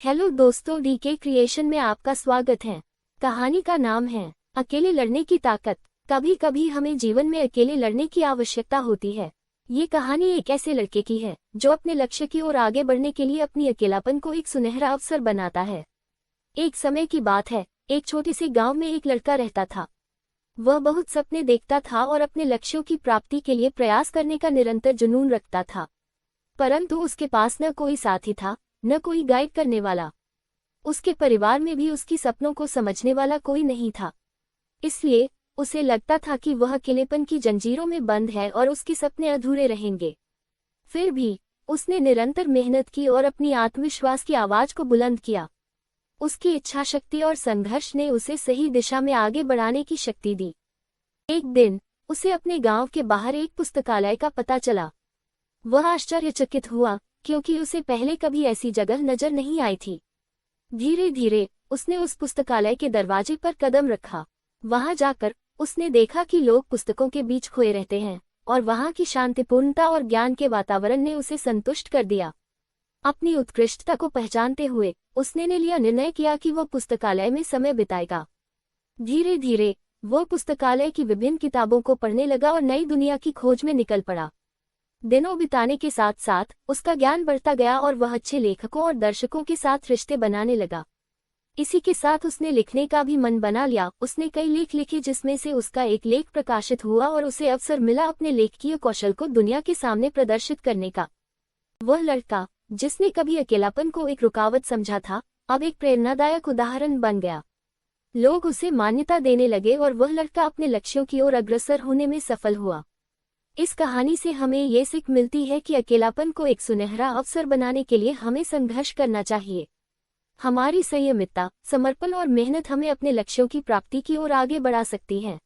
Hello दोस्तों, DK creation में आपका स्वागत है। कहानी का नाम है अकेले लड़ने की ताकत। कभी कभी हमें जीवन में अकेले लड़ने की आवश्यकता होती है। ये कहानी एक ऐसे लड़के की है जो अपने लक्ष्य की ओर आगे बढ़ने के लिए अपनी अकेलापन को एक सुनहरा अवसर बनाता है। एक समय की बात है, एक छोटे से गांव में एक लड़का रहता था। वह बहुत सपने देखता था और अपने लक्ष्यों की प्राप्ति के लिए प्रयास करने का निरंतर जुनून रखता था। परंतु उसके पास न कोई साथी था, न कोई गाइड करने वाला। उसके परिवार में भी उसकी सपनों को समझने वाला कोई नहीं था। इसलिए उसे लगता था कि वह अकेलेपन की जंजीरों में बंद है और उसके सपने अधूरे रहेंगे। फिर भी उसने निरंतर मेहनत की और अपनी आत्मविश्वास की आवाज को बुलंद किया। उसकी इच्छा शक्ति और संघर्ष ने उसे सही दिशा में आगे बढ़ाने की शक्ति दी। एक दिन उसे अपने गांव के बाहर एक पुस्तकालय का पता चला। वह आश्चर्यचकित हुआ क्योंकि उसे पहले कभी ऐसी जगह नजर नहीं आई थी। धीरे धीरे उसने उस पुस्तकालय के दरवाजे पर कदम रखा। वहां जाकर उसने देखा कि लोग पुस्तकों के बीच खोए रहते हैं और वहां की शांतिपूर्णता और ज्ञान के वातावरण ने उसे संतुष्ट कर दिया। अपनी उत्कृष्टता को पहचानते हुए उसने लिया निर्णय किया कि वह पुस्तकालय में समय बिताएगा। धीरे धीरे वह पुस्तकालय की विभिन्न किताबों को पढ़ने लगा और नई दुनिया की खोज में निकल पड़ा। दिनों बिताने के साथ साथ उसका ज्ञान बढ़ता गया और वह अच्छे लेखकों और दर्शकों के साथ रिश्ते बनाने लगा। इसी के साथ उसने लिखने का भी मन बना लिया। उसने कई लेख लिखे जिसमें से उसका एक लेख प्रकाशित हुआ और उसे अवसर मिला अपने लेखकीय कौशल को दुनिया के सामने प्रदर्शित करने का। वह लड़का जिसने कभी अकेलापन को एक रुकावट समझा था, अब एक प्रेरणादायक उदाहरण बन गया। लोग उसे मान्यता देने लगे और वह लड़का अपने लक्ष्यों की ओर अग्रसर होने में सफल हुआ। इस कहानी से हमें ये सीख मिलती है कि अकेलापन को एक सुनहरा अवसर बनाने के लिए हमें संघर्ष करना चाहिए। हमारी संयमितता, समर्पण और मेहनत हमें अपने लक्ष्यों की प्राप्ति की ओर आगे बढ़ा सकती है।